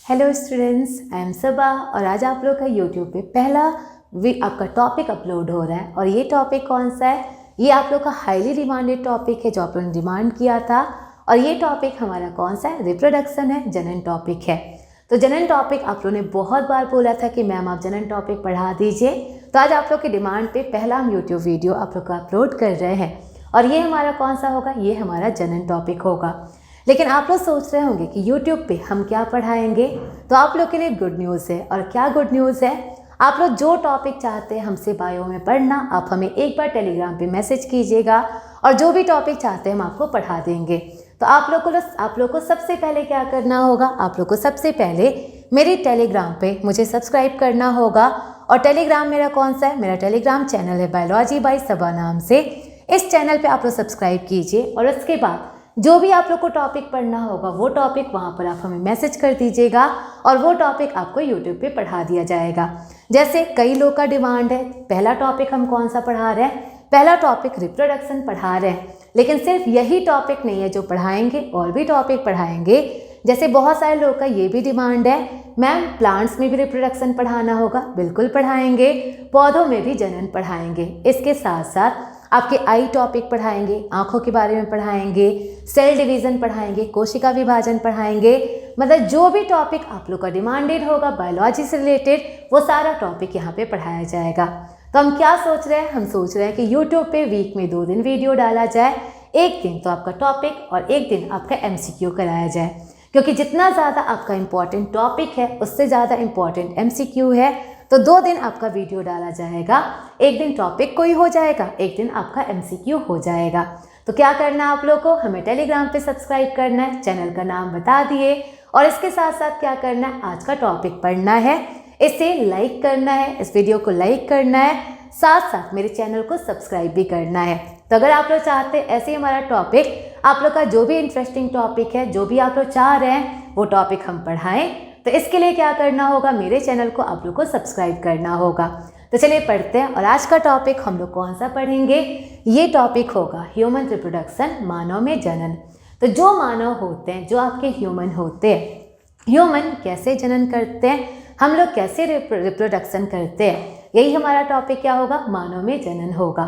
Hello students, I am सबा और आज आप लोग का यूट्यूब पे पहला आपका टॉपिक अपलोड हो रहा है। और ये टॉपिक कौन सा है? ये आप लोग का हाईली डिमांडेड टॉपिक है जो आप लोगों ने डिमांड किया था। और ये टॉपिक हमारा कौन सा है? रिप्रोडक्शन है, जनन टॉपिक है। तो जनन टॉपिक आप लोगों ने बहुत बार बोला था कि मैम आप जनन टॉपिक पढ़ा दीजिए, तो आज आप लोग की डिमांड पे पहला हम यूट्यूब वीडियो आप लोग का अपलोड कर रहे हैं। और ये हमारा कौन सा होगा? ये हमारा जनन टॉपिक होगा। लेकिन आप लोग सोच रहे होंगे कि YouTube पे हम क्या पढ़ाएंगे, तो आप लोग के लिए गुड न्यूज़ है। और क्या गुड न्यूज़ है? आप लोग जो टॉपिक चाहते हैं हमसे बायो में पढ़ना, आप हमें एक बार टेलीग्राम पे मैसेज कीजिएगा और जो भी टॉपिक चाहते हैं हम आपको पढ़ा देंगे। तो आप लोग को सबसे पहले क्या करना होगा? आप लोग को सबसे पहले मेरी टेलीग्राम पे मुझे सब्सक्राइब करना होगा। और टेलीग्राम मेरा कौन सा है? मेरा टेलीग्राम चैनल है बायोलॉजी बाय सबा नाम से। इस चैनल पे आप लोग सब्सक्राइब कीजिए और उसके बाद जो भी आप लोग को टॉपिक पढ़ना होगा वो टॉपिक वहाँ पर आप हमें मैसेज कर दीजिएगा और वो टॉपिक आपको यूट्यूब पे पढ़ा दिया जाएगा। जैसे कई लोग का डिमांड है, पहला टॉपिक हम कौन सा पढ़ा रहे हैं? पहला टॉपिक रिप्रोडक्शन पढ़ा रहे हैं। लेकिन सिर्फ यही टॉपिक नहीं है जो पढ़ाएंगे, और भी टॉपिक पढ़ाएंगे। जैसे बहुत सारे लोग का ये भी डिमांड है, मैम प्लांट्स में भी रिप्रोडक्शन पढ़ाना होगा। बिल्कुल पढ़ाएंगे, पौधों में भी जनन पढ़ाएंगे। इसके साथ साथ आपके आई टॉपिक पढ़ाएंगे, आँखों के बारे में पढ़ाएंगे, सेल डिवीज़न पढ़ाएंगे, कोशिका विभाजन पढ़ाएंगे। मतलब जो भी टॉपिक आप लोग का डिमांडेड होगा बायोलॉजी से रिलेटेड, वो सारा टॉपिक यहाँ पे पढ़ाया जाएगा। तो हम क्या सोच रहे हैं? हम सोच रहे हैं कि यूट्यूब पे वीक में 2 दिन वीडियो डाला जाए। एक दिन तो आपका टॉपिक और एक दिन आपका MCQ कराया जाए, क्योंकि जितना ज़्यादा आपका इम्पॉर्टेंट टॉपिक है उससे ज़्यादा इम्पॉर्टेंट MCQ है। तो 2 दिन आपका वीडियो डाला जाएगा, एक दिन टॉपिक कोई हो जाएगा, एक दिन आपका MCQ हो जाएगा। तो क्या करना है आप लोग को? हमें टेलीग्राम पे सब्सक्राइब करना है, चैनल का नाम बता दिए, और इसके साथ साथ क्या करना है? आज का टॉपिक पढ़ना है, इसे लाइक करना है, इस वीडियो को लाइक करना है, साथ साथ मेरे चैनल को सब्सक्राइब भी करना है। तो अगर आप लोग चाहते हैं ऐसे ही हमारा टॉपिक, आप लोग का जो भी इंटरेस्टिंग टॉपिक है, जो भी आप लोग चाह रहे हैं वो टॉपिक हम पढ़ाएं, तो इसके लिए क्या करना होगा? मेरे चैनल को आप लोग को सब्सक्राइब करना होगा। तो चलिए पढ़ते हैं। और आज का टॉपिक हम लोग कौन सा पढ़ेंगे? ये टॉपिक होगा ह्यूमन रिप्रोडक्शन, मानव में जनन। तो जो मानव होते हैं, जो आपके ह्यूमन होते हैं, ह्यूमन कैसे जनन करते हैं, हम लोग कैसे रिप्रोडक्शन करते हैं, यही हमारा टॉपिक क्या होगा? मानव में जनन होगा।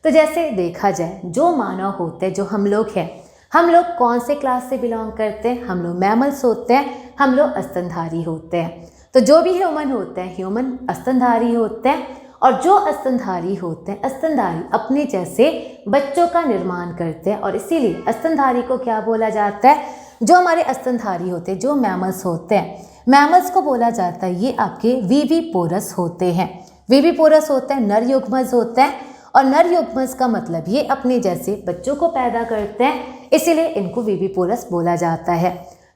तो जैसे देखा जाए, जो मानव होते हैं, जो हम लोग हैं, हम लोग कौन से क्लास से बिलोंग करते हैं? हम लोग मैमल्स होते हैं, हम लोग स्तनधारी होते हैं। तो जो भी ह्यूमन होते हैं, ह्यूमन स्तनधारी होते हैं। और जो स्तनधारी होते हैं, स्तनधारी अपने जैसे बच्चों का निर्माण करते हैं, और इसीलिए स्तनधारी को क्या बोला जाता है? जो हमारे स्तनधारी होते हैं, जो मैमल्स होते हैं, मैमल्स को बोला जाता है ये आपके विविपोरस होते हैं। विविपोरस होते हैं, नर युग्मज होते हैं। और नर युग्मज का मतलब ये अपने जैसे बच्चों को पैदा करते हैं, इसीलिए इनको विविपोरस बोला जाता है।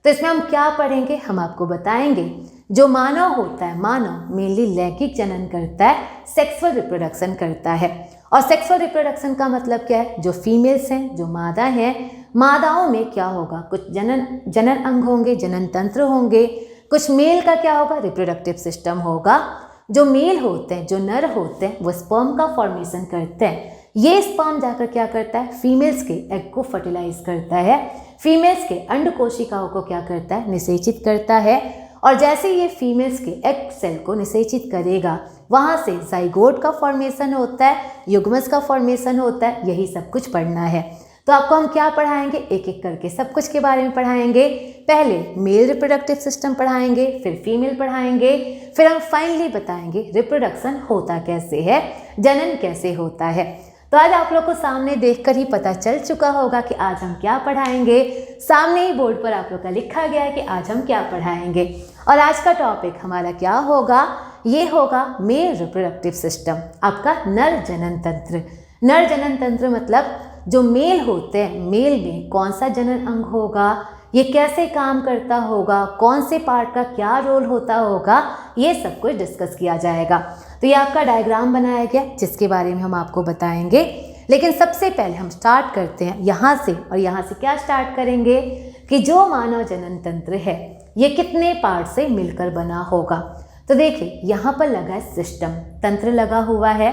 तो इसमें हम क्या पढ़ेंगे? हम आपको बताएंगे जो मानव होता है, मानव मेनली लैंगिक जनन करता है, सेक्सुअल रिप्रोडक्शन करता है। और सेक्सुअल रिप्रोडक्शन का मतलब क्या है? जो फीमेल्स हैं, जो मादा हैं, मादाओं में क्या होगा? कुछ जनन अंग होंगे, जनन तंत्र होंगे। कुछ मेल का क्या होगा? रिप्रोडक्टिव सिस्टम होगा। जो मेल होते हैं, जो नर होते हैं, वो स्पर्म का फॉर्मेशन करते हैं। ये स्पर्म जाकर क्या करता है? फीमेल्स के एग को फर्टिलाइज करता है, फीमेल्स के अंड कोशिकाओं को क्या करता है? निषेचित करता है। और जैसे ये फीमेल्स के एग सेल को निषेचित करेगा, वहाँ से जाइगोट का फॉर्मेशन होता है, युग्मज का फॉर्मेशन होता है। यही सब कुछ पढ़ना है। तो आपको हम क्या पढ़ाएंगे? एक एक करके सब कुछ के बारे में पढ़ाएंगे। पहले मेल रिप्रोडक्टिव सिस्टम पढ़ाएंगे, फिर फीमेल पढ़ाएंगे, फिर हम फाइनली बताएंगे रिप्रोडक्शन होता कैसे है, जनन कैसे होता है। तो आज आप लोग को सामने देखकर ही पता चल चुका होगा कि आज हम क्या पढ़ाएंगे। सामने ही बोर्ड पर आप लोग का लिखा गया है कि आज हम क्या पढ़ाएंगे। और आज का टॉपिक हमारा क्या होगा? ये होगा मेल रिप्रोडक्टिव सिस्टम, आपका नर जनन तंत्र। नर जनन तंत्र मतलब जो मेल होते हैं, मेल में कौन सा जनन अंग होगा, ये कैसे काम करता होगा, कौन से पार्ट का क्या रोल होता होगा, ये सब कुछ डिस्कस किया जाएगा। तो ये आपका डायग्राम बनाया गया जिसके बारे में हम आपको बताएंगे। लेकिन सबसे पहले हम स्टार्ट करते हैं यहाँ से। और यहाँ से क्या स्टार्ट करेंगे कि जो मानव जनन तंत्र है ये कितने पार्ट से मिलकर बना होगा। तो देखिए यहाँ पर लगा है सिस्टम, तंत्र लगा हुआ है।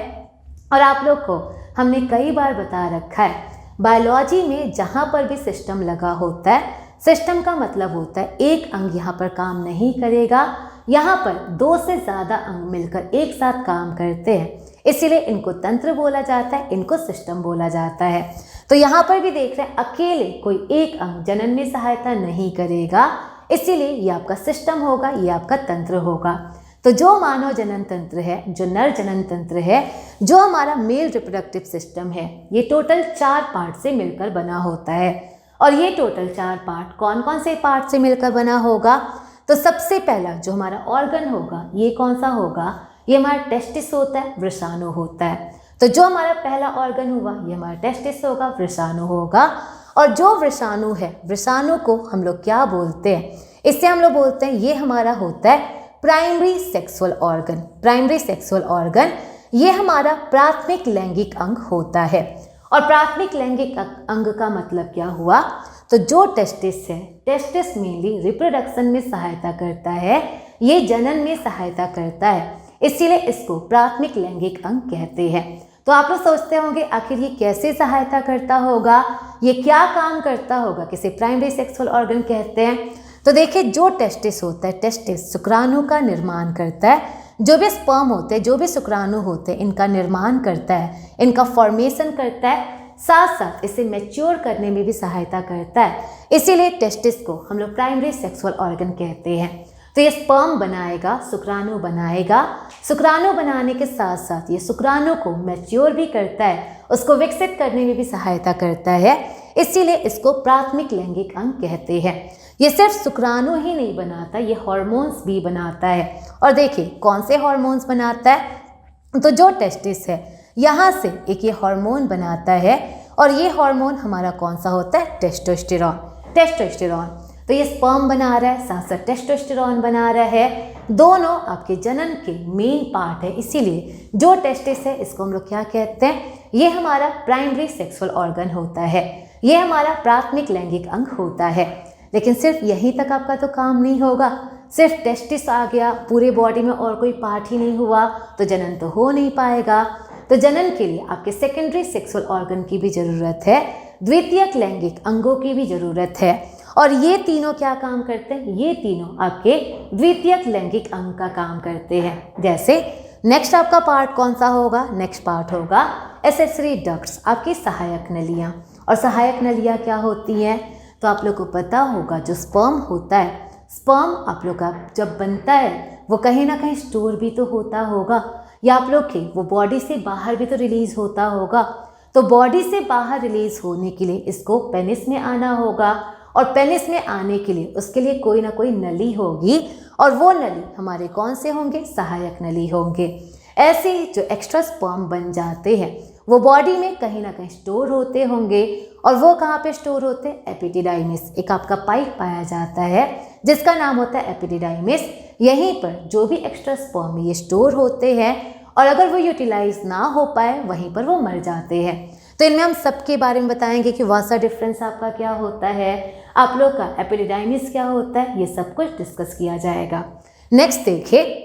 और आप लोग को हमने कई बार बता रखा है बायोलॉजी में जहाँ पर भी सिस्टम लगा होता है सिस्टम का मतलब होता है एक अंग यहाँ पर काम नहीं करेगा, यहाँ पर 2 से ज़्यादा अंग मिलकर एक साथ काम करते हैं, इसीलिए इनको तंत्र बोला जाता है, इनको सिस्टम बोला जाता है। तो यहाँ पर भी देख रहे हैं अकेले कोई एक अंग जनन में सहायता नहीं करेगा, इसीलिए ये आपका सिस्टम होगा, ये आपका तंत्र होगा। तो जो मानव जनन तंत्र है, जो नर जनन तंत्र है, जो हमारा मेल रिप्रोडक्टिव सिस्टम है, ये टोटल 4 पार्ट से मिलकर बना होता है। और ये टोटल 4 पार्ट कौन कौन से पार्ट से मिलकर बना होगा? तो सबसे पहला जो हमारा ऑर्गन होगा ये कौन सा होगा? ये हमारा टेस्टिस होता है, वृषाणु होता है। तो जो हमारा पहला ऑर्गन हुआ ये हमारा टेस्टिस होगा, वृषाणु होगा। और जो वृषाणु है, वृषाणु को हम लोग क्या बोलते हैं? इससे हम लोग बोलते हैं ये हमारा होता है primary sexual organ. Primary sexual organ ये हमारा प्राथमिक लैंगिक अंग होता है। और प्राथमिक लैंगिक अंग का मतलब क्या हुआ? तो जो टेस्टिस है, टेस्टिस मेनली रिप्रोडक्शन में सहायता करता है, ये जनन में सहायता करता है, इसीलिए इसको प्राथमिक लैंगिक अंग कहते हैं। तो आप लोग सोचते होंगे आखिर ये कैसे सहायता करता होगा, ये क्या काम करता होगा, किसे प्राइमरी सेक्सुअल ऑर्गन कहते हैं? तो देखिए जो टेस्टिस होता है, टेस्टिस शुक्राणु का निर्माण करता है। जो भी स्पर्म होते हैं, जो भी शुक्राणु होते हैं, इनका निर्माण करता है, इनका फॉर्मेशन करता है, साथ साथ इसे मैच्योर करने में भी सहायता करता है, इसीलिए टेस्टिस को हम लोग प्राइमरी सेक्सुअल ऑर्गन कहते हैं। तो ये स्पर्म बनाएगा, शुक्राणु बनाएगा, शुक्राणु बनाने के साथ साथ ये शुक्राणु को मैच्योर भी करता है, उसको विकसित करने में भी सहायता करता है, इसीलिए इसको प्राथमिक लैंगिक अंग कहते हैं। ये सिर्फ शुक्राणु ही नहीं बनाता, ये हार्मोन्स भी बनाता है। और देखिए कौन से हार्मोन्स बनाता है? तो जो टेस्टिस है यहाँ से एक ये हार्मोन बनाता है, और ये हार्मोन हमारा कौन सा होता है? टेस्टोस्टेरॉन। टेस्टोस्टेरॉन तो ये स्पर्म बना रहा है, साथ साथ टेस्टोस्टेरॉन बना रहा है, दोनों आपके जनन के मेन पार्ट है। इसीलिए जो टेस्टिस है इसको हम लोग क्या कहते हैं? ये हमारा प्राइमरी सेक्सुअल ऑर्गन होता है, ये हमारा प्राथमिक लैंगिक अंग होता है। लेकिन सिर्फ यहीं तक आपका तो काम नहीं होगा, सिर्फ टेस्टिस आ गया, पूरे बॉडी में और कोई पार्ट ही नहीं हुआ तो जनन तो हो नहीं पाएगा। तो जनन के लिए आपके सेकेंडरी सेक्सुअल ऑर्गन की भी ज़रूरत है, द्वितीयक लैंगिक अंगों की भी ज़रूरत है। और ये तीनों क्या काम करते हैं? ये तीनों आपके द्वितीयक लैंगिक अंग का काम करते हैं। जैसे नेक्स्ट आपका पार्ट कौन सा होगा? नेक्स्ट पार्ट होगा एसेसरी डक्ट्स, आपकी सहायक नलियाँ। और सहायक नलियाँ क्या होती हैं? तो आप लोग को पता होगा जो स्पर्म होता है, स्पर्म आप लोग का जब बनता है वो कहीं ना कहीं स्टोर भी तो होता होगा, या आप लोग के वो बॉडी से बाहर भी तो रिलीज होता होगा। तो बॉडी से बाहर रिलीज होने के लिए इसको पेनिस में आना होगा, और पेनिस में आने के लिए उसके लिए कोई ना कोई नली होगी, और वो नली हमारे कौन से होंगे? सहायक नली होंगे। ऐसे ही जो एक्स्ट्रा स्पर्म बन जाते हैं वो बॉडी में कहीं ना कहीं स्टोर होते होंगे, और वो कहाँ पे स्टोर होते हैं? एपिडिडाइमिस, एक आपका पाइप पाया जाता है जिसका नाम होता है एपिडिडाइमिस। यहीं पर जो भी एक्स्ट्रा स्पर्म ये स्टोर होते हैं, और अगर वो यूटिलाइज ना हो पाए वहीं पर वो मर जाते हैं। तो इनमें हम सबके बारे में बताएंगे कि वासा डिफरेंस आपका क्या होता है, आप लोग का एपिडिडाइमिस क्या होता है, ये सब कुछ डिस्कस किया जाएगा। नेक्स्ट देखिए,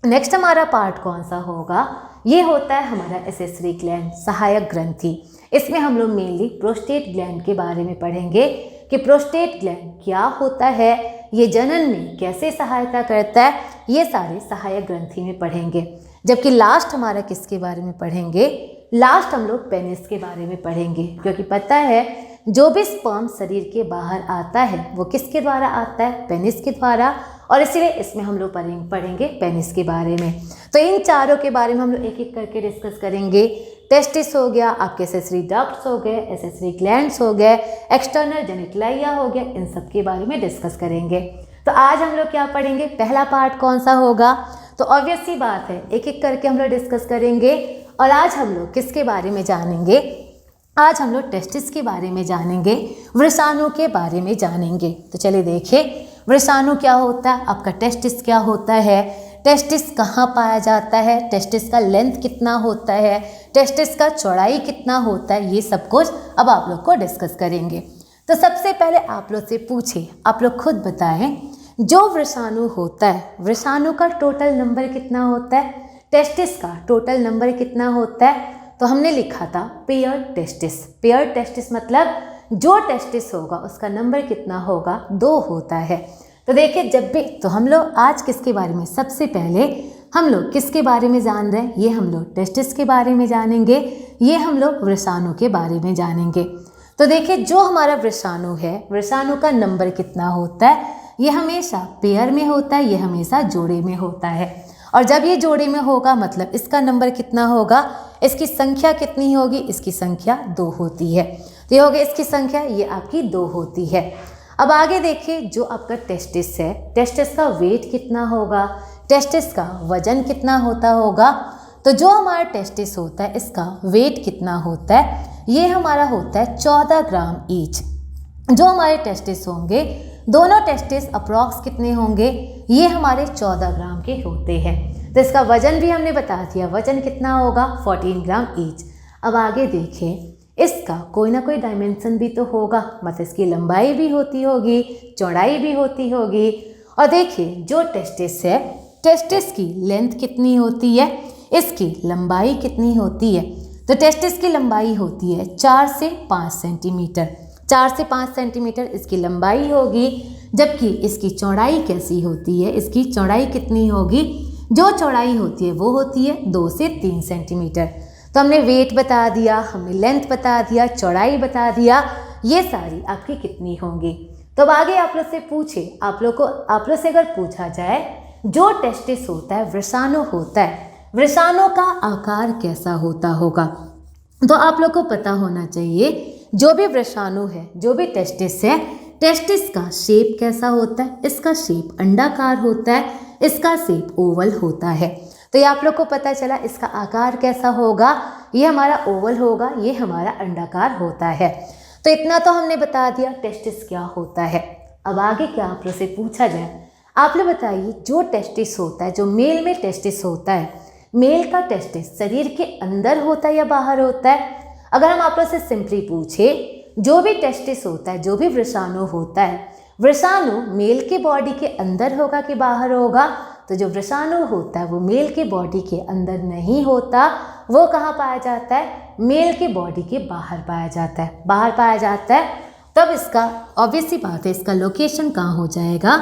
नेक्स्ट हमारा पार्ट कौन सा होगा? ये होता है हमारा एसेसरी ग्लैंड, सहायक ग्रंथि। इसमें हम लोग मेनली प्रोस्टेट ग्लैंड के बारे में पढ़ेंगे कि प्रोस्टेट ग्लैंड क्या होता है, ये जनन में कैसे सहायता करता है, ये सारे सहायक ग्रंथि में पढ़ेंगे। जबकि लास्ट हमारा किसके बारे में पढ़ेंगे? लास्ट हम लोग पेनिस के बारे में पढ़ेंगे, क्योंकि पता है जो भी स्पर्म शरीर के बाहर आता है वो किसके द्वारा आता है? पेनिस के द्वारा। और इसीलिए इसमें हम लोग पढ़ेंगे पेनिस के बारे में। तो इन चारों के बारे में हम लोग एक एक करके डिस्कस करेंगे। टेस्टिस हो गया, आपके एसेसरी डक्ट्स हो गए, एसेसरी ग्लैंड्स हो गए, एक्सटर्नल जेनिटलाइया हो गया, इन सब के बारे में डिस्कस करेंगे। तो आज हम लोग क्या पढ़ेंगे? पहला पार्ट कौन सा होगा? तो ऑब्वियस सी बात है एक एक करके हम लोग डिस्कस करेंगे। और आज हम लोग किसके बारे में जानेंगे? आज हम लोग टेस्टिस के बारे में जानेंगे, वृषाणु के बारे में जानेंगे। तो चलिए देखिए वृषाणु क्या होता है, आपका टेस्टिस क्या होता है, टेस्टिस कहाँ पाया जाता है, टेस्टिस का लेंथ कितना होता है, टेस्टिस का चौड़ाई कितना होता है, ये सब कुछ अब आप लोग को डिस्कस करेंगे। तो सबसे पहले आप लोग से पूछे, आप लोग खुद बताएं, जो वृषाणु होता है, वृषाणु का टोटल नंबर कितना होता है, टेस्टिस का टोटल नंबर कितना होता है? तो हमने लिखा था पेयर टेस्टिस। पेयर टेस्टिस मतलब जो टेस्टिस होगा उसका नंबर कितना होगा, 2 होता है। तो देखिए जब भी, तो हम लोग आज किसके बारे में, सबसे पहले हम लोग किसके बारे में जान रहे हैं, ये हम लोग टेस्टिस के बारे में जानेंगे, ये हम लोग वृषाणु के बारे में जानेंगे। तो देखिए जो हमारा वृषाणु है, वृषाणु का नंबर कितना होता है, ये हमेशा पेयर में होता है, ये हमेशा जोड़े में होता है। और जब ये जोड़े में होगा मतलब इसका नंबर कितना होगा, इसकी संख्या कितनी होगी, इसकी संख्या 2 होती है। तो ये हो गया इसकी संख्या, ये आपकी 2 होती है। अब आगे देखिए जो आपका टेस्टिस है, टेस्टिस का वेट कितना होगा, टेस्टिस का वजन कितना होता होगा। तो जो हमारा टेस्टिस होता है इसका वेट कितना होता है, ये हमारा होता है 14 ग्राम ईच। जो हमारे टेस्टिस होंगे, दोनों टेस्टिस अप्रॉक्स कितने होंगे, ये हमारे 14 ग्राम के होते हैं। तो इसका वजन भी हमने बता दिया, वजन कितना होगा, 14 ग्राम ईच। अब आगे देखें, इसका कोई ना कोई डायमेंशन भी तो होगा, मतलब इसकी लंबाई भी होती होगी, चौड़ाई भी होती होगी। और देखिए जो टेस्टिस है, टेस्टिस की लेंथ कितनी होती है, इसकी लंबाई कितनी होती है। तो टेस्टिस की लंबाई होती है 4 से 5 सेंटीमीटर, 4 से 5 सेंटीमीटर इसकी लंबाई होगी। जबकि इसकी चौड़ाई कैसी होती है, इसकी चौड़ाई कितनी होगी, जो चौड़ाई होती है वो होती है 2 से 3 सेंटीमीटर। तो हमने वेट बता दिया, हमने लेंथ बता दिया, चौड़ाई बता दिया, ये सारी आपकी कितनी होंगी। तो अब आगे आप लोग से पूछे, आप लोग से अगर पूछा जाए जो टेस्टिस होता है, वृषाणु होता है, वृषाणु का आकार कैसा होता होगा। तो आप लोग को पता होना चाहिए जो भी वृषाणु है, जो भी टेस्टिस है, टेस्टिस का शेप कैसा होता है, इसका शेप अंडाकार होता है, इसका शेप ओवल होता है। तो ये आप लोग को पता चला इसका आकार कैसा होगा, ये हमारा ओवल होगा, ये हमारा अंडाकार होता है। तो इतना तो हमने बता दिया टेस्टिस क्या होता है। अब आगे क्या आप लोग से पूछा जाए, आप लोग बताइए जो टेस्टिस होता है, जो मेल में टेस्टिस होता है, मेल का टेस्टिस शरीर के अंदर होता है या बाहर होता है। अगर हम आप लोग से सिंपली पूछे, जो भी टेस्टिस होता है, जो भी वृषाणु होता है, वृषाणु मेल के बॉडी के अंदर होगा कि बाहर होगा। तो जो वृषाणु होता है वो मेल के बॉडी के अंदर नहीं होता, वो कहाँ पाया जाता है, मेल के बॉडी के बाहर पाया जाता है, बाहर पाया जाता है। तब इसका ऑब्वियस सी बात है, इसका लोकेशन कहाँ हो जाएगा,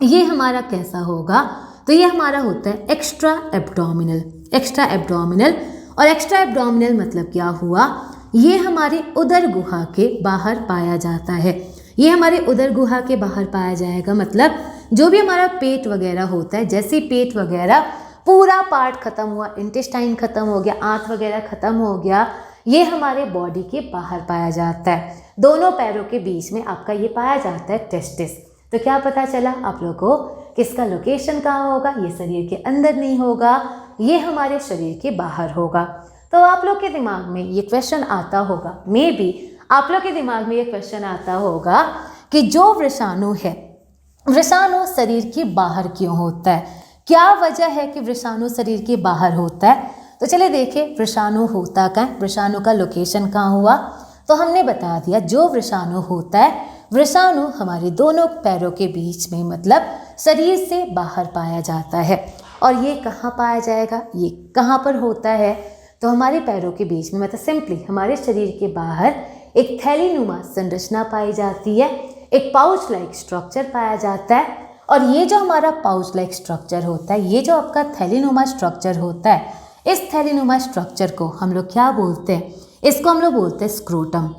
ये हमारा कैसा होगा, तो ये हमारा होता है एक्स्ट्रा एब्डोमिनल, एक्स्ट्रा एब्डोमिनल। और एक्स्ट्रा एब्डोमिनल मतलब क्या हुआ, ये हमारे उदर गुहा के बाहर पाया जाता है, ये हमारे उदर गुहा के बाहर पाया जाएगा। मतलब जो भी हमारा पेट वगैरह होता है, जैसे पेट वगैरह पूरा पार्ट खत्म हुआ, इंटेस्टाइन खत्म हो गया, आंत वगैरह खत्म हो गया, ये हमारे बॉडी के बाहर पाया जाता है। दोनों पैरों के बीच में आपका ये पाया जाता है टेस्टिस। तो क्या पता चला आप लोग को किसका लोकेशन कहाँ होगा, ये शरीर के अंदर नहीं होगा, ये हमारे शरीर के बाहर होगा। तो आप लोग के दिमाग में ये क्वेश्चन आता होगा, मे बी आप लोग के दिमाग में ये क्वेश्चन आता होगा कि जो वृषाणु है, वृषाणु शरीर के बाहर क्यों होता है, क्या वजह है कि वृषाणु शरीर के बाहर होता है। तो चलिए देखिए वृषाणु होता क्या है, वृषाणु का लोकेशन कहाँ हुआ। तो हमने बता दिया जो वृषाणु होता है, वृषाणु हमारे दोनों पैरों के बीच में मतलब शरीर से बाहर पाया जाता है। और ये कहाँ पाया जाएगा, ये कहाँ पर होता है, तो हमारे पैरों के बीच में, मतलब सिंपली हमारे शरीर के बाहर एक थैलीनुमा संरचना पाई जाती है, एक पाउच लाइक स्ट्रक्चर पाया जाता है। और ये जो हमारा पाउच लाइक स्ट्रक्चर होता है, ये जो आपका थैलीनुमा स्ट्रक्चर होता है, इस थैलीनुमा स्ट्रक्चर को हम लोग क्या बोलते हैं, इसको हम लोग बोलते हैं स्क्रोटम,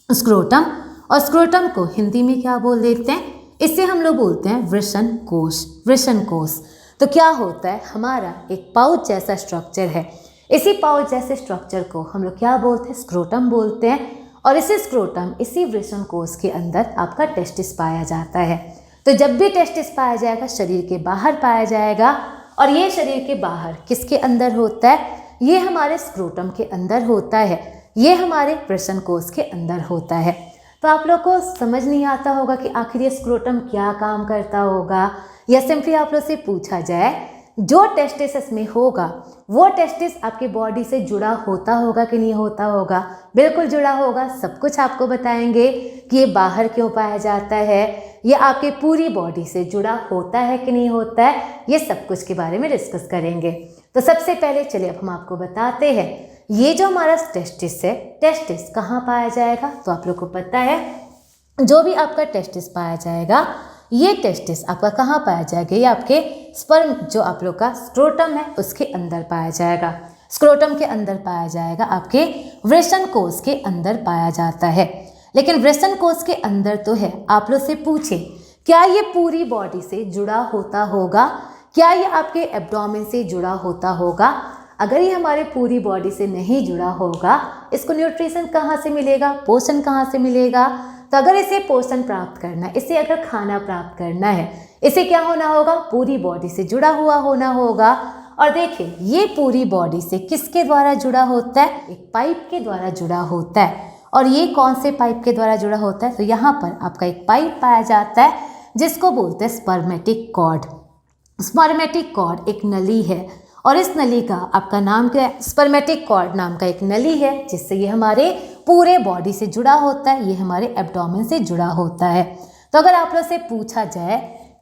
स्क्रोटम। और स्क्रोटम को हिंदी में क्या बोल देते हैं, इसे हम लोग बोलते हैं वृषण कोश, वृषण कोश। तो क्या होता है, हमारा एक पाउच जैसा स्ट्रक्चर है, इसी पाउच जैसे स्ट्रक्चर को हम लोग क्या बोलते हैं, स्क्रोटम बोलते हैं। और इसी स्क्रोटम, इसी वृषण कोश के अंदर आपका टेस्टिस पाया जाता है। तो जब भी टेस्टिस पाया जाएगा शरीर के बाहर पाया जाएगा। और ये शरीर के बाहर किसके अंदर होता है, ये हमारे स्क्रोटम के अंदर होता है, ये हमारे वृषण कोश के अंदर होता है। तो आप लोग को समझ नहीं आता होगा कि आखिर ये स्क्रोटम क्या काम करता होगा, या सिंपली आप लोग से पूछा जाए जो टेस्टिस इसमें होगा वो टेस्टिस आपकी बॉडी से जुड़ा होता होगा कि नहीं होता होगा, बिल्कुल जुड़ा होगा। सब कुछ आपको बताएंगे कि ये बाहर क्यों पाया जाता है, ये आपकी पूरी बॉडी से जुड़ा होता है कि नहीं होता है, ये सब कुछ के बारे में डिस्कस करेंगे। तो सबसे पहले चलिए अब हम आपको बताते हैं ये जो हमारा टेस्टिस है, टेस्टिस कहाँ पाया जाएगा? तो आप लोग को पता है जो भी आपका टेस्टिस पाया जाएगा, ये टेस्टिस आपका कहाँ पाया जाएगा? ये आपके स्पर्म जो आप लोग का स्क्रोटम है उसके अंदर पाया जाएगा। स्क्रोटम के अंदर पाया जाएगा, आपके वृषण कोश के अंदर पाया जाता है। लेकिन वृषण कोश के अंदर तो है, आप लोग से पूछे क्या ये पूरी बॉडी से जुड़ा होता होगा? क्या ये आपके एब्डोमेन से जुड़ा होता होगा? अगर ये हमारे पूरी बॉडी से नहीं जुड़ा होगा, इसको न्यूट्रिशन कहाँ से मिलेगा, पोषण कहाँ से मिलेगा? तो अगर इसे पोषण प्राप्त करना है, इसे अगर खाना प्राप्त करना है, इसे क्या होना होगा? पूरी बॉडी से जुड़ा हुआ होना होगा। और देखिए ये पूरी बॉडी से किसके द्वारा जुड़ा होता है? एक पाइप के द्वारा जुड़ा होता है। और ये कौन से पाइप के द्वारा जुड़ा होता है? तो यहाँ पर आपका एक पाइप पाया जाता है जिसको बोलते हैं स्पर्मेटिक कॉर्ड। स्पर्मेटिक कॉर्ड एक नली है और इस नली का आपका नाम क्या है? स्पर्मेटिक कॉर्ड नाम का एक नली है जिससे ये हमारे पूरे बॉडी से जुड़ा होता है, ये हमारे एब्डोमेन से जुड़ा होता है। तो अगर आप लोग से पूछा जाए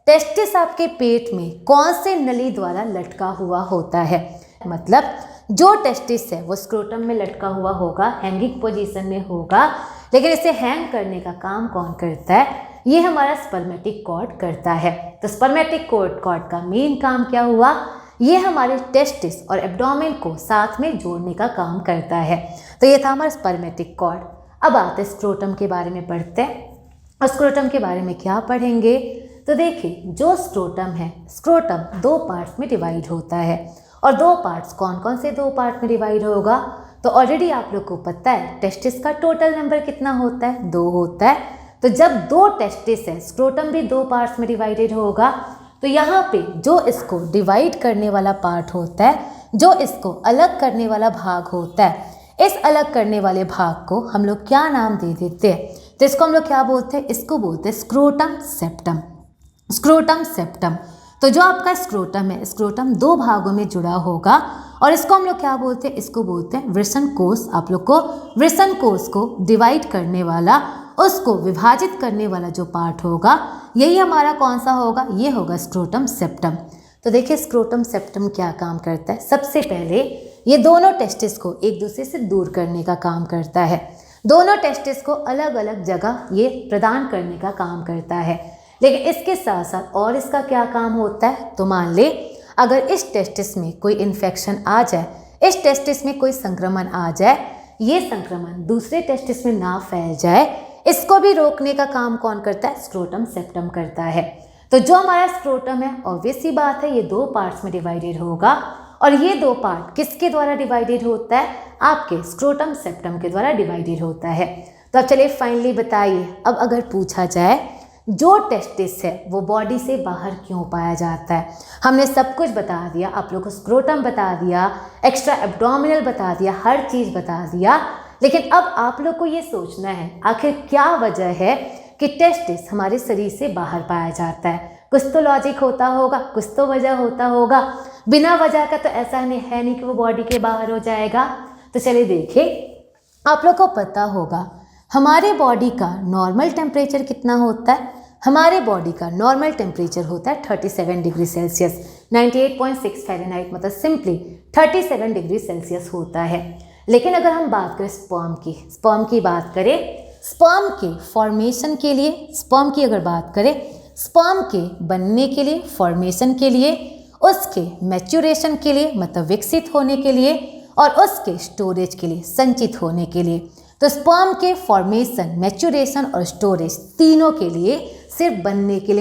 टेस्टिस आपके पेट में कौन से नली द्वारा लटका हुआ होता है, मतलब जो टेस्टिस है वो स्क्रोटम में लटका हुआ होगा, हैंगिंग पोजीशन में होगा, लेकिन इसे हैंग करने का काम कौन करता है? ये हमारा स्पर्मेटिक कॉर्ड करता है। तो स्पर्मेटिक कॉर्ड का मेन काम क्या हुआ? ये हमारे टेस्टिस और एब्डोमेन को साथ में जोड़ने का काम करता है। तो ये था हमारा स्पर्मेटिक कॉर्ड। अब आते हैं स्क्रोटम के बारे में पढ़ते हैं। और स्क्रोटम के बारे में क्या पढ़ेंगे? तो देखिए जो स्क्रोटम है, स्क्रोटम दो पार्ट्स में डिवाइड होता है। और दो पार्ट्स कौन कौन से दो पार्ट में डिवाइड होगा? तो ऑलरेडी आप लोग को पता है टेस्टिस का टोटल नंबर कितना होता है? 2 होता है। तो जब 2 टेस्टिस है, स्क्रोटम भी 2 पार्ट्स में डिवाइडेड होगा। तो यहाँ पे जो इसको डिवाइड करने वाला पार्ट होता है, जो इसको अलग करने वाला भाग होता है, इस अलग करने वाले भाग को हम लोग क्या नाम दे देते हैं? तो इसको हम लोग क्या बोलते हैं? इसको बोलते हैं स्क्रोटम सेप्टम। Scrotum septum. तो जो आपका स्क्रोटम है, स्क्रोटम 2 भागों में जुड़ा होगा और इसको हम लोग क्या बोलते हैं? इसको बोलते हैं वृषण कोश। आप लोग को वृषण कोश को डिवाइड करने वाला, उसको विभाजित करने वाला जो पार्ट होगा, यही हमारा कौन सा होगा? ये होगा स्क्रोटम सेप्टम। तो देखिए स्क्रोटम सेप्टम क्या काम करता है? सबसे पहले ये दोनों टेस्टिस को एक दूसरे से दूर करने का काम करता है। दोनों टेस्टिस को अलग अलग जगह ये प्रदान करने का काम करता है। लेकिन इसके साथ साथ और इसका क्या काम होता है? तो मान ले अगर इस टेस्टिस में कोई इन्फेक्शन आ जाए, इस टेस्टिस में कोई संक्रमण आ जाए, ये संक्रमण दूसरे टेस्टिस में ना फैल जाए, इसको भी रोकने का काम कौन करता है? स्क्रोटम सेप्टम करता है। तो जो हमारा स्क्रोटम है, ऑब्वियस सी बात है, ये 2 पार्ट्स में डिवाइडेड होगा। और ये 2 पार्ट किसके द्वारा डिवाइडेड होता है? आपके स्क्रोटम सेप्टम के द्वारा डिवाइडेड होता है। तो अब चलिए फाइनली बताइए, अब अगर पूछा जाए जो टेस्टिस है वो बॉडी से बाहर क्यों पाया जाता है? हमने सब कुछ बता दिया, आप लोगों को स्क्रोटम बता दिया, एक्स्ट्रा एब्डोमिनल बता दिया, हर चीज़ बता दिया। लेकिन अब आप लोग को ये सोचना है आखिर क्या वजह है कि टेस्टिस हमारे शरीर से बाहर पाया जाता है। कुछ तो लॉजिक होता होगा, कुछ तो वजह होता होगा। बिना वजह का तो ऐसा नहीं कि वो बॉडी के बाहर हो जाएगा। तो चलिए देखिए, आप लोग को पता होगा हमारे बॉडी का नॉर्मल टेम्परेचर कितना होता है? हमारे बॉडी का नॉर्मल टेम्परेचर होता है 37 डिग्री सेल्सियस, 98.6 फ़ारेनहाइट, मतलब सिंपली 37 डिग्री सेल्सियस होता है। लेकिन अगर हम बात करें स्पर्म की बात करें, स्पर्म के फॉर्मेशन के लिए, स्पर्म की अगर बात करें, स्पर्म के बनने के लिए, फॉर्मेशन के लिए, उसके मैच्योरेशन के लिए, मतलब विकसित होने के लिए, और उसके स्टोरेज के लिए, संचित होने के लिए। तो स्पर्म के फॉर्मेशन, मैच्योरेशन और स्टोरेज तीनों के लिए, सिर्फ बनने के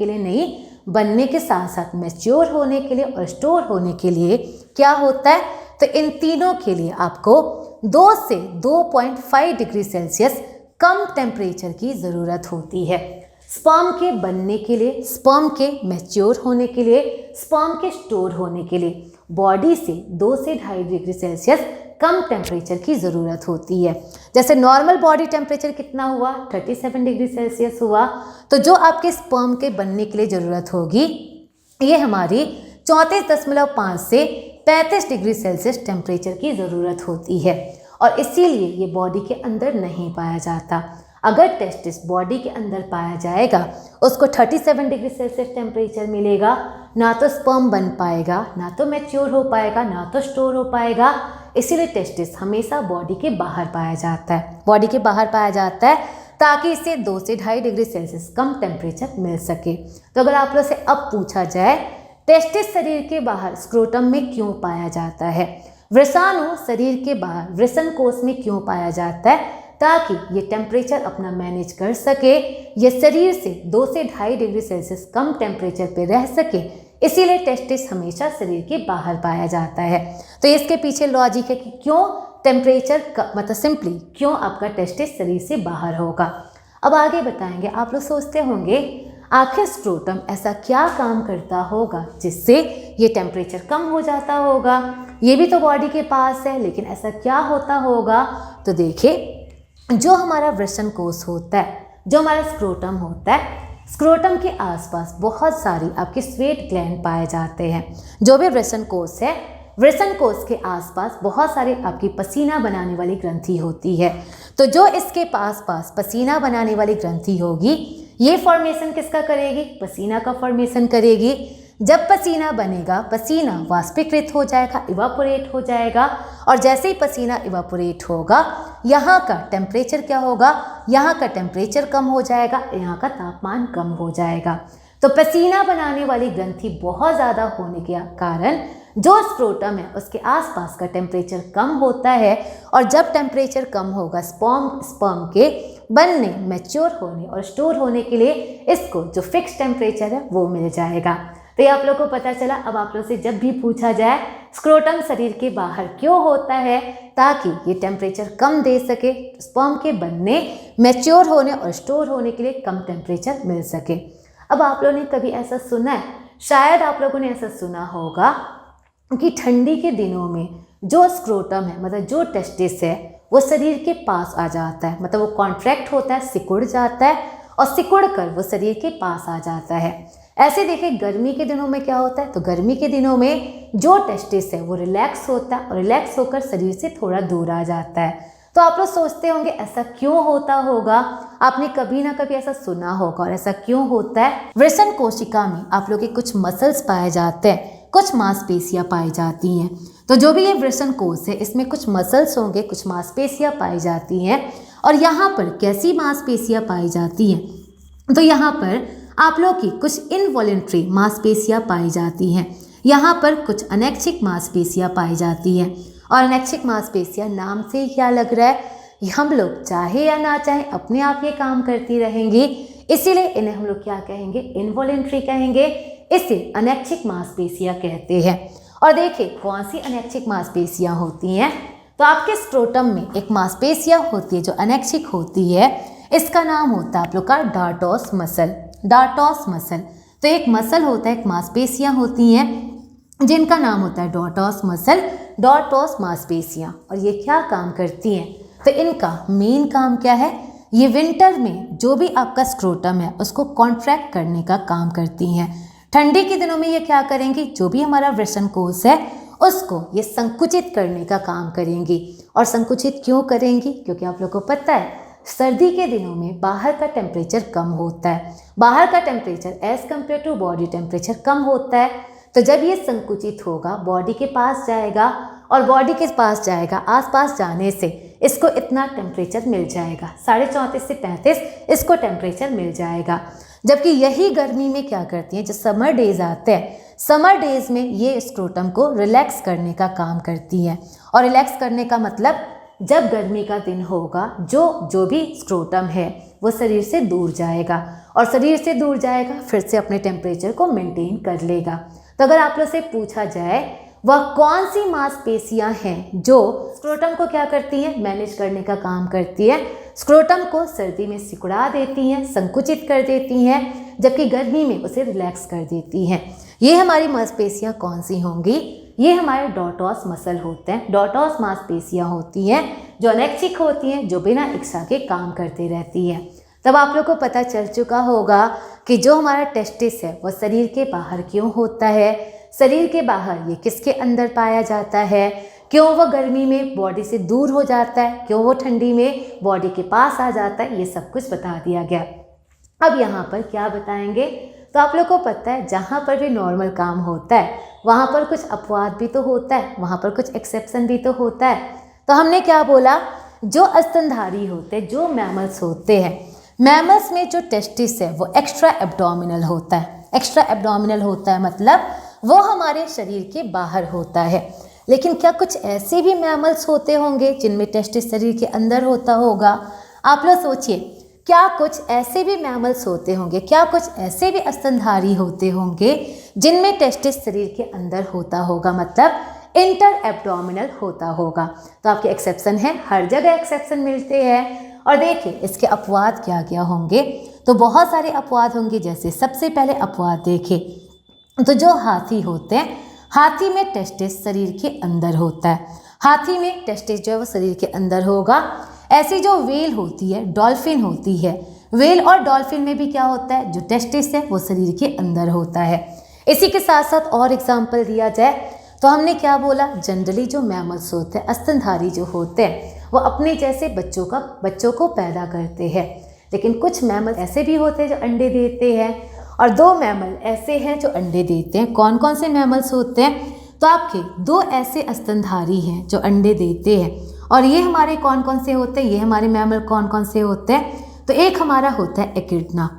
लिए नहीं, बनने के साथ साथ मैच्योर होने के लिए और स्टोर होने के लिए क्या होता है? तो इन तीनों के लिए आपको 2 से 2.5 डिग्री सेल्सियस कम टेम्परेचर की ज़रूरत होती है। स्पर्म के बनने के लिए, स्पर्म के मैच्योर होने के लिए, स्पर्म के स्टोर होने के लिए बॉडी से 2 से 2.5 डिग्री सेल्सियस कम टेम्परेचर की ज़रूरत होती है। जैसे नॉर्मल बॉडी टेम्परेचर कितना हुआ? 37 डिग्री सेल्सियस हुआ। तो जो आपके स्पर्म के बनने के लिए ज़रूरत होगी, ये हमारी 34.5 से 35 डिग्री सेल्सियस टेम्परेचर की ज़रूरत होती है। और इसीलिए ये बॉडी के अंदर नहीं पाया जाता। अगर टेस्टिस बॉडी के अंदर पाया जाएगा, उसको 37 डिग्री सेल्सियस टेम्परेचर मिलेगा, ना तो स्पर्म बन पाएगा, ना तो मैच्योर हो पाएगा, ना तो स्टोर हो पाएगा। इसीलिए टेस्टिस हमेशा बॉडी के बाहर पाया जाता है, बॉडी के बाहर पाया जाता है ताकि इसे 2 से 2.5 डिग्री सेल्सियस कम टेम्परेचर मिल सके। तो अगर आप लोग से अब पूछा जाए टेस्टिस शरीर के बाहर स्क्रोटम में क्यों पाया जाता है, वृषाणु शरीर के बाहर वृषण कोश में क्यों पाया जाता है, ताकि ये टेम्परेचर अपना मैनेज कर सके, ये शरीर से 2 से 2.5 डिग्री सेल्सियस कम टेम्परेचर पे रह सके, इसीलिए टेस्टिस हमेशा शरीर के बाहर पाया जाता है। तो इसके पीछे लॉजिक है कि क्यों टेम्परेचर मतलब सिंपली क्यों आपका टेस्टिस शरीर से बाहर होगा। अब आगे बताएंगे। आप लोग सोचते होंगे आखिर स्क्रोटम ऐसा क्या काम करता होगा जिससे ये टेम्परेचर कम हो जाता होगा, ये भी तो बॉडी के पास है, लेकिन ऐसा क्या होता होगा। तो देखिए, जो हमारा वृषण कोश होता है, जो हमारा स्क्रोटम होता है, स्क्रोटम के आसपास बहुत सारी आपके स्वेट ग्लैंड पाए जाते हैं। जो भी वृषण कोश है, वृषण कोश के आसपास बहुत सारी आपकी पसीना बनाने वाली ग्रंथि होती है। तो जो इसके पास पसीना बनाने वाली ग्रंथि होगी, ये फॉर्मेशन किसका करेगी, पसीना का फॉर्मेशन करेगी। जब पसीना बनेगा, पसीना वाष्पीकृत हो जाएगा, इवापोरेट हो जाएगा, और जैसे ही पसीना इवापोरेट होगा, यहाँ का टेम्परेचर क्या होगा, यहाँ का टेम्परेचर कम हो जाएगा, यहाँ का तापमान कम हो जाएगा। तो पसीना बनाने वाली ग्रंथि बहुत ज़्यादा होने के कारण जो स्क्रोटम है उसके आसपास का टेम्परेचर कम होता है, और जब टेम्परेचर कम होगा स्पर्म के बनने, मैच्योर होने और स्टोर होने के लिए इसको जो फिक्स टेम्परेचर है वो मिल जाएगा। तो ये आप लोग को पता चला। अब आप लोग से जब भी पूछा जाए स्क्रोटम शरीर के बाहर क्यों होता है, ताकि ये टेम्परेचर कम दे सके, स्पर्म के बनने, मैच्योर होने और स्टोर होने के लिए कम टेम्परेचर मिल सके। अब आप लोगों ने कभी ऐसा सुना है, शायद आप लोगों ने ऐसा सुना होगा कि ठंडी के दिनों में जो स्क्रोटम है, मतलब जो टेस्टिस है, वो शरीर के पास आ जाता है, मतलब वो कॉन्ट्रैक्ट होता है, सिकुड़ जाता है, और सिकुड़ कर वो शरीर के पास आ जाता है। ऐसे देखिए, गर्मी के दिनों में क्या होता है, तो गर्मी के दिनों में जो टेस्टिस है वो रिलैक्स होता है, और रिलैक्स होकर शरीर से थोड़ा दूर आ जाता है। तो आप लोग सोचते होंगे ऐसा क्यों होता होगा, आपने कभी ना कभी ऐसा सुना होगा, और ऐसा क्यों होता है। वृषण कोशिका में आप लोग के कुछ मसल्स पाए जाते हैं, कुछ मांसपेशियां पाई जाती हैं। तो जो भी ये वृषण कोश है, इसमें कुछ मसल्स होंगे, कुछ मांसपेशियां पाई जाती हैं। और यहाँ पर कैसी मांसपेशियां पाई जाती हैं, तो यहाँ पर आप लोग की कुछ इनवॉलेंट्री मांसपेशियां पाई जाती हैं। यहाँ पर कुछ अनैच्छिक मांसपेशियां पाई जाती हैं। और अनैच्छिक मांसपेशियां नाम से ही क्या लग रहा है, हम लोग चाहे या ना चाहे अपने आप ये काम करती रहेंगी, इसीलिए इन्हें हम लोग क्या कहेंगे, इनवॉलेंट्री कहेंगे। इसे अनैच्छिक मांसपेशियां कहते हैं। और देखिए कौन सी अनैच्छिक मांसपेशियां होती हैं, तो आपके स्क्रोटम में एक मांसपेशियां होती है जो अनैच्छिक होती है, इसका नाम होता है आप लोग का डार्टोस मसल। डार्टोस मसल, तो एक मसल होता है, एक मांसपेशियां होती हैं जिनका नाम होता है डार्टोस मसल, डार्टोस मांसपेशियां। और ये क्या काम करती हैं, तो इनका मेन काम क्या है, ये विंटर में जो भी आपका स्क्रोटम है उसको कॉन्ट्रैक्ट करने का काम करती हैं। ठंडी के दिनों में ये क्या करेंगी, जो भी हमारा वृषण कोश है उसको ये संकुचित करने का काम करेंगी। और संकुचित क्यों करेंगी, क्योंकि आप लोग को पता है सर्दी के दिनों में बाहर का टेम्परेचर कम होता है, बाहर का temperature as compared to body temperature कम होता है। तो जब ये संकुचित होगा, बॉडी के पास जाएगा, और बॉडी के पास जाएगा, आसपास जाने से इसको इतना टेम्परेचर मिल जाएगा, 34.5 से 35 इसको टेम्परेचर मिल जाएगा। जबकि यही गर्मी में क्या करती हैं, जो समर डेज आते हैं, समर डेज में ये स्क्रोटम को रिलैक्स करने का काम करती हैं। और रिलैक्स करने का मतलब, जब गर्मी का दिन होगा, जो भी स्क्रोटम है वो शरीर से दूर जाएगा, और शरीर से दूर जाएगा फिर से अपने टेम्परेचर को मेंटेन कर लेगा। तो अगर आप लोग से पूछा जाए वह कौन सी मांसपेशियां हैं जो स्क्रोटम को क्या करती हैं, मैनेज करने का काम करती है, स्क्रोटम को सर्दी में सिकुड़ा देती हैं, संकुचित कर देती हैं, जबकि गर्मी में उसे रिलैक्स कर देती हैं, ये हमारी मांसपेशियां कौन सी होंगी, ये हमारे डार्टोस मसल होते हैं। डार्टोस मांसपेशियां होती हैं जो अनैच्छिक होती हैं, जो बिना इच्छा के काम करती रहती हैं। तब आप लोग को पता चल चुका होगा कि जो हमारा टेस्टिस है वह शरीर के बाहर क्यों होता है, शरीर के बाहर ये किसके अंदर पाया जाता है, क्यों वो गर्मी में बॉडी से दूर हो जाता है, क्यों वो ठंडी में बॉडी के पास आ जाता है, ये सब कुछ बता दिया गया। अब यहाँ पर क्या बताएंगे, तो आप लोग को पता है जहाँ पर भी नॉर्मल काम होता है वहाँ पर कुछ अपवाद भी तो होता है, वहाँ पर कुछ एक्सेप्शन भी तो होता है। तो हमने क्या बोला, जो स्तनधारी होते हैं, जो मैमल्स होते हैं, मैमल्स में जो टेस्टिस है वो एक्स्ट्रा एब्डोमिनल होता है। एक्स्ट्रा एब्डोमिनल होता है मतलब वो हमारे शरीर के बाहर होता है। लेकिन क्या कुछ ऐसे भी मैमल्स होते होंगे जिनमें टेस्टिस शरीर के अंदर होता होगा? आप लोग सोचिए, क्या कुछ ऐसे भी मैमल्स होते होंगे, क्या कुछ ऐसे भी स्तनधारी होते होंगे जिनमें टेस्टिस शरीर के अंदर होता होगा, मतलब इंटर एब्डोमिनल होता होगा? तो आपके एक्सेप्शन है, हर जगह एक्सेप्शन मिलते हैं। और देखिए इसके अपवाद क्या क्या होंगे, तो बहुत सारे अपवाद होंगे। जैसे सबसे पहले अपवाद देखें तो जो हाथी होते हैं, हाथी में टेस्टिस शरीर के अंदर होता है। हाथी में टेस्टिस जो है वो शरीर के अंदर होगा। ऐसी जो व्हेल होती है, डॉल्फिन होती है, व्हेल और डॉल्फिन में भी क्या होता है, जो टेस्टिस है वो शरीर के अंदर होता है। इसी के साथ साथ और एग्जाम्पल दिया जाए तो हमने क्या बोला, जनरली जो मैमल्स होते हैं, स्तनधारी जो होते हैं, वो अपने जैसे बच्चों को पैदा करते हैं। लेकिन कुछ मैमल ऐसे भी होते हैं जो अंडे देते हैं, और 2 मैमल ऐसे हैं जो अंडे देते हैं। कौन कौन से मैमल्स होते हैं? तो आपके 2 ऐसे स्तनधारी हैं जो अंडे देते हैं, और ये हमारे कौन कौन से होते हैं, ये हमारे मैमल कौन कौन से होते हैं? तो एक हमारा होता है एकिडना।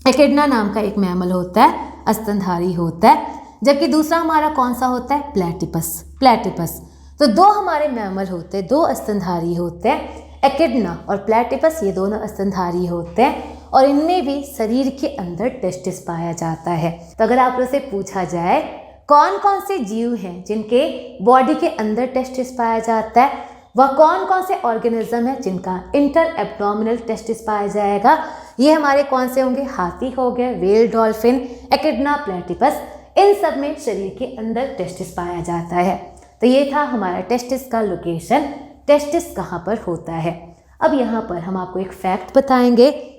एकिडना नाम का एक मैमल होता है, स्तनधारी होता है। जबकि दूसरा हमारा कौन सा होता है? प्लेटिपस। तो 2 हमारे मैमल होते हैं, 2 स्तनधारी होते हैं, एकिडना और प्लेटिपस, ये दोनों स्तनधारी होते हैं। और इनमें भी शरीर के अंदर टेस्टिस पाया जाता है। तो अगर आप लोग से पूछा जाए कौन कौन से जीव हैं जिनके बॉडी के अंदर टेस्टिस पाया जाता है, वह कौन कौन से ऑर्गेनिज्म है जिनका इंटर एब्डोमिनल टेस्टिस पाया जाएगा, ये हमारे कौन से होंगे? हाथी हो गए, व्हेल, डॉल्फिन, एकिडना, प्लेटिपस, इन सब में शरीर के अंदर टेस्टिस पाया जाता है। तो ये था हमारा टेस्टिस का लोकेशन, टेस्टिस कहाँ पर होता है। अब यहाँ पर हम आपको एक फैक्ट बताएंगे,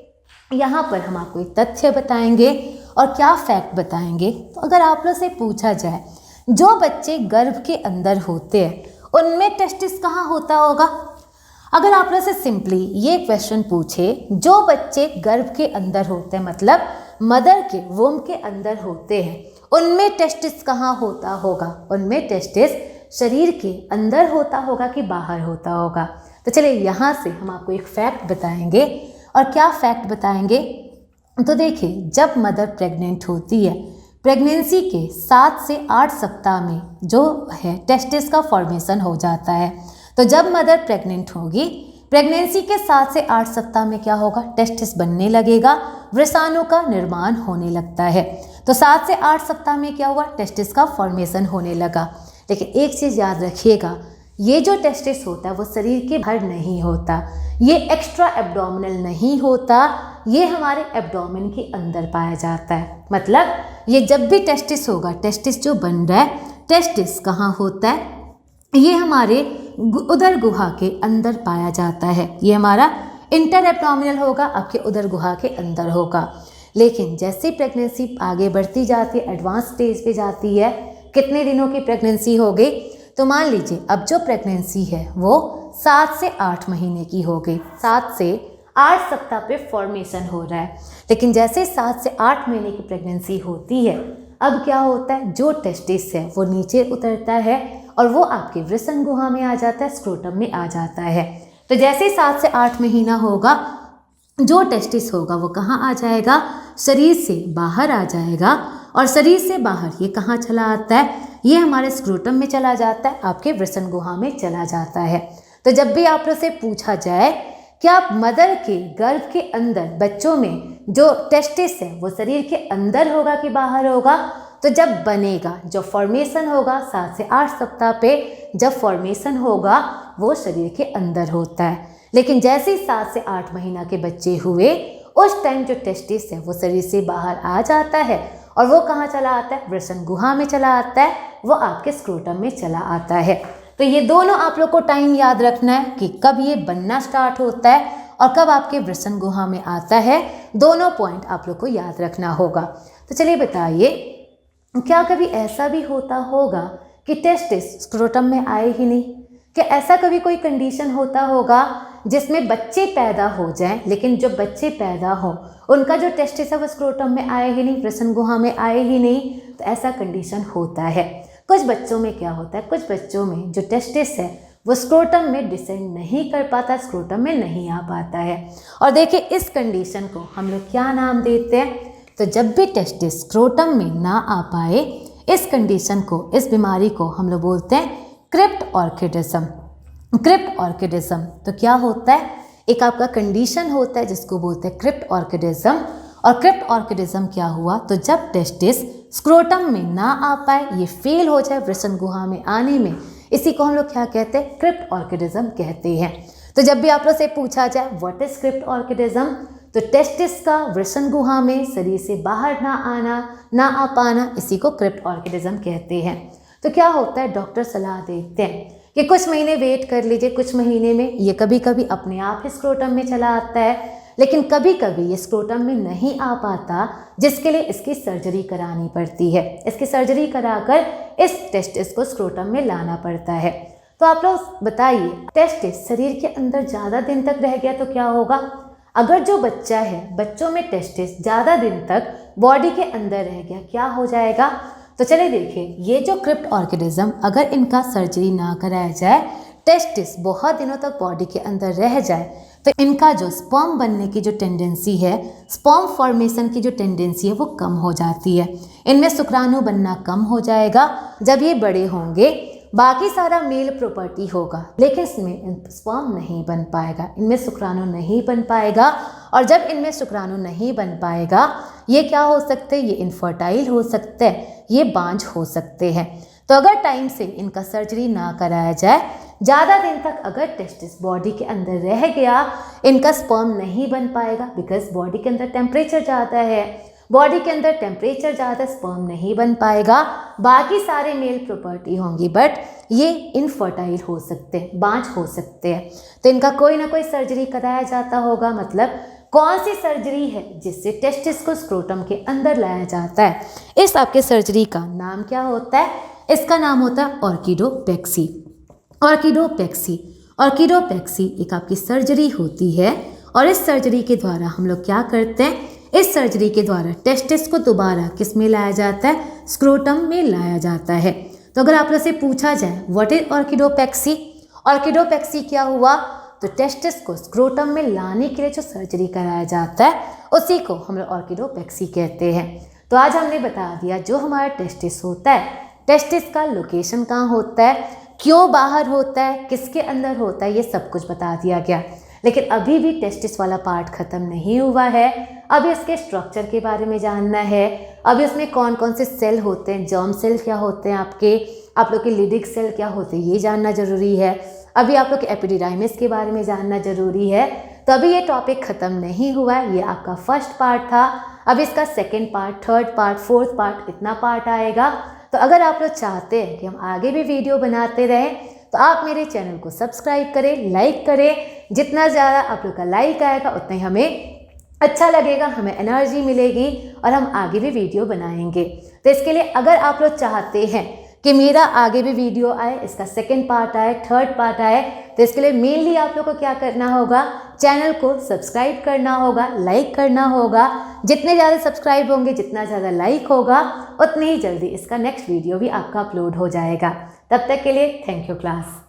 यहाँ पर हम आपको एक तथ्य बताएंगे। और क्या फैक्ट बताएंगे? तो अगर आप लोग से पूछा जाए जो बच्चे गर्भ के अंदर होते हैं उनमें टेस्टिस कहाँ होता होगा? अगर आप लोग से सिंपली ये क्वेश्चन पूछे, जो बच्चे गर्भ के अंदर होते हैं, मतलब मदर के वोम के अंदर होते हैं, उनमें टेस्टिस कहाँ होता होगा? उनमें टेस्टिस शरीर के अंदर होता होगा कि बाहर होता होगा? तो चलिए यहाँ से हम आपको एक फैक्ट बताएंगे। और क्या फैक्ट बताएंगे? तो देखिए, जब मदर प्रेग्नेंट होती है, प्रेगनेंसी के 7 से 8 सप्ताह में जो है टेस्टिस का फॉर्मेशन हो जाता है। तो जब मदर प्रेग्नेंट होगी, प्रेगनेंसी के 7 से 8 सप्ताह में क्या होगा? टेस्टिस बनने लगेगा, वृषाणु का निर्माण होने लगता है। तो 7 से 8 सप्ताह में क्या हुआ? टेस्टिस का फॉर्मेशन होने लगा। लेकिन एक चीज़ याद रखिएगा, ये जो टेस्टिस होता है वो शरीर के बाहर नहीं होता, ये एक्स्ट्रा एब्डोमिनल नहीं होता, ये हमारे एब्डोमेन के अंदर पाया जाता है। मतलब ये जब भी टेस्टिस होगा, टेस्टिस जो बन रहा है, टेस्टिस कहाँ होता है? ये हमारे उदर गुहा के अंदर पाया जाता है। ये हमारा इंटर एब्डोमिनल होगा, आपके उदर गुहा के अंदर होगा। लेकिन जैसे प्रेगनेंसी आगे बढ़ती जाती है, एडवांस स्टेज पे जाती है, कितने दिनों की प्रेगनेंसी हो गई? तो मान लीजिए अब जो प्रेगनेंसी है वो 7 से 8 महीने की हो गई, 7 से 8 सप्ताह पे फॉर्मेशन हो रहा है। लेकिन जैसे 7 से 8 महीने की प्रेगनेंसी होती है, अब क्या होता है? जो टेस्टिस है वो नीचे उतरता है और वो आपके वृषण गुहा में आ जाता है, स्क्रोटम में आ जाता है। तो जैसे 7 से 8 महीना होगा, जो टेस्टिस होगा वो कहाँ आ जाएगा? शरीर से बाहर आ जाएगा। और शरीर से बाहर ये कहाँ चला आता है? ये हमारे स्क्रोटम में चला जाता है, आपके वृषण गुहा में चला जाता है। तो जब भी आप लोग से पूछा जाए क्या मदर के गर्भ के अंदर बच्चों में जो टेस्टिस है वो शरीर के अंदर होगा कि बाहर होगा, तो जब बनेगा, जो फॉर्मेशन होगा 7 से 8 सप्ताह पे जब फॉर्मेशन होगा वो शरीर के अंदर होता है। लेकिन जैसे ही 7 से 8 महीना के बच्चे हुए, उस टाइम जो टेस्टिस है वो शरीर से बाहर आ जाता है और वो कहाँ चला आता है? वृषण गुहा में चला आता है, वो आपके स्क्रोटम में चला आता है। तो ये दोनों आप लोग को टाइम याद रखना है कि कब ये बनना स्टार्ट होता है और कब आपके वृषण गुहा में आता है। दोनों पॉइंट आप लोग को याद रखना होगा। तो चलिए बताइए, क्या कभी ऐसा भी होता होगा कि टेस्टिस स्क्रोटम में आए ही नहीं? कि ऐसा कभी कोई कंडीशन होता होगा जिसमें बच्चे पैदा हो जाएं, लेकिन जो बच्चे पैदा हो उनका जो टेस्टिस है वो स्क्रोटम में आए ही नहीं, वृषण गुहा में आए ही नहीं। तो ऐसा कंडीशन होता है। कुछ बच्चों में क्या होता है, कुछ बच्चों में जो टेस्टिस है वो स्क्रोटम में डिसेंड नहीं कर पाता, स्क्रोटम में नहीं आ पाता है। और देखिए इस कंडीशन को हम लोग क्या नाम देते हैं, तो जब भी टेस्टिस स्क्रोटम में ना आ पाए, इस कंडीशन को, इस बीमारी को हम लोग बोलते हैं क्रिप्ट ऑर्किडिज्म। क्रिप्ट ऑर्किडिज्म तो क्या होता है, एक आपका कंडीशन होता है जिसको बोलते हैं क्रिप्ट ऑर्किडिज्म। और क्रिप्ट ऑर्किडिज्म क्या हुआ, तो जब टेस्टिस स्क्रोटम में ना आ पाए, ये फेल हो जाए वृषण गुहा में आने में, इसी को हम लोग क्या कहते हैं, क्रिप्ट ऑर्किडिज्म कहते हैं। तो जब भी आप लोग से पूछा जाए व्हाट इज क्रिप्ट ऑर्किडिज्म, तो टेस्टिस का वृषण गुहा में शरीर से बाहर ना आना, ना आ पाना, इसी को क्रिप्ट ऑर्किडिज्म कहते हैं। तो क्या होता है, डॉक्टर सलाह देते हैं कि कुछ महीने वेट कर लीजिए, कुछ महीने में ये कभी कभी अपने आप ही स्क्रोटम में चला आता है, लेकिन कभी कभी ये स्क्रोटम में नहीं आ पाता, जिसके लिए इसकी सर्जरी करानी पड़ती है। इसकी सर्जरी कराकर इस टेस्टिस को स्क्रोटम में लाना पड़ता है। तो आप लोग बताइए, टेस्टिस शरीर के अंदर ज़्यादा दिन तक रह गया तो क्या होगा। अगर जो बच्चा है, बच्चों में टेस्टिस ज़्यादा दिन तक बॉडी के अंदर रह गया, क्या हो जाएगा। तो चलिए देखिए, ये जो क्रिप्ट ऑर्किडिज्म, अगर इनका सर्जरी ना कराया जाए, टेस्टिस बहुत दिनों तक बॉडी के अंदर रह जाए, तो इनका जो स्पर्म बनने की जो टेंडेंसी है, स्पर्म फॉर्मेशन की जो टेंडेंसी है वो कम हो जाती है। इनमें शुक्राणु बनना कम हो जाएगा। जब ये बड़े होंगे, बाकी सारा मेल प्रॉपर्टी होगा, लेकिन इसमें स्पर्म नहीं बन पाएगा, इनमें शुक्राणु नहीं बन पाएगा। और जब इनमें शुक्राणु नहीं बन पाएगा, ये क्या हो सकते हैं, ये इनफर्टाइल हो सकते हैं, ये बांझ हो सकते हैं। तो अगर टाइम से इनका सर्जरी ना कराया जाए, ज़्यादा दिन तक अगर टेस्टिस बॉडी के अंदर रह गया, इनका स्पर्म नहीं बन पाएगा, बिकॉज बॉडी के अंदर टेम्परेचर ज़्यादा है, बॉडी के अंदर टेम्परेचर ज़्यादा, स्पर्म नहीं बन पाएगा, बाकी सारे मेल प्रॉपर्टी होंगी, बट ये इनफर्टाइल हो सकते हैं, बांझ हो सकते हैं। तो इनका कोई ना कोई सर्जरी कराया जाता होगा। मतलब कौन सी सर्जरी है जिससे टेस्टिस को स्क्रोटम के अंदर लाया जाता है, इस आपके सर्जरी का नाम क्या होता है, इसका नाम होता है ऑर्किडोपेक्सी। ऑर्किडोपेक्सी, ऑर्किडोपेक्सी एक आपकी सर्जरी होती है। और इस सर्जरी के द्वारा हम लोग क्या करते हैं, इस सर्जरी के द्वारा टेस्टिस को दोबारा किस में लाया जाता है, स्क्रोटम में लाया जाता है। तो अगर आप लोग से पूछा जाए व्हाट इज ऑर्किडोपेक्सी, ऑर्किडोपेक्सी क्या हुआ, तो टेस्टिस को स्क्रोटम में लाने के लिए जो सर्जरी कराया जाता है, उसी को हम लोग ऑर्किडोपेक्सी कहते हैं। तो आज हमने बता दिया जो हमारा टेस्टिस होता है, टेस्टिस का लोकेशन कहाँ होता है, क्यों बाहर होता है, किसके अंदर होता है, ये सब कुछ बता दिया गया। लेकिन अभी भी टेस्टिस वाला पार्ट ख़त्म नहीं हुआ है। अभी इसके स्ट्रक्चर के बारे में जानना है, अभी उसमें कौन कौन से सेल होते हैं, जर्म सेल क्या होते हैं आपके, आप लोग के लिडिक सेल क्या होते हैं, ये जानना ज़रूरी है। अभी आप लोग के एपिडिडाइमिस के बारे में जानना ज़रूरी है। तो अभी ये टॉपिक ख़त्म नहीं हुआ है, ये आपका फर्स्ट पार्ट था। अब इसका second part, third part, fourth part, इतना पार्ट आएगा। तो अगर आप लोग चाहते हैं कि हम आगे भी वीडियो बनाते रहें, तो आप मेरे चैनल को सब्सक्राइब करें, लाइक करें। जितना ज़्यादा आप लोग का लाइक आएगा उतना ही हमें अच्छा लगेगा, हमें एनर्जी मिलेगी और हम आगे भी वीडियो बनाएंगे। तो इसके लिए अगर आप लोग चाहते हैं कि मेरा आगे भी वीडियो आए, इसका सेकंड पार्ट आए, थर्ड पार्ट आए, तो इसके लिए मेनली आप लोग को क्या करना होगा, चैनल को सब्सक्राइब करना होगा, लाइक करना होगा। जितने ज़्यादा सब्सक्राइब होंगे, जितना ज़्यादा लाइक होगा, उतनी ही जल्दी इसका नेक्स्ट वीडियो भी आपका अपलोड हो जाएगा। तब तक के लिए थैंक यू क्लास।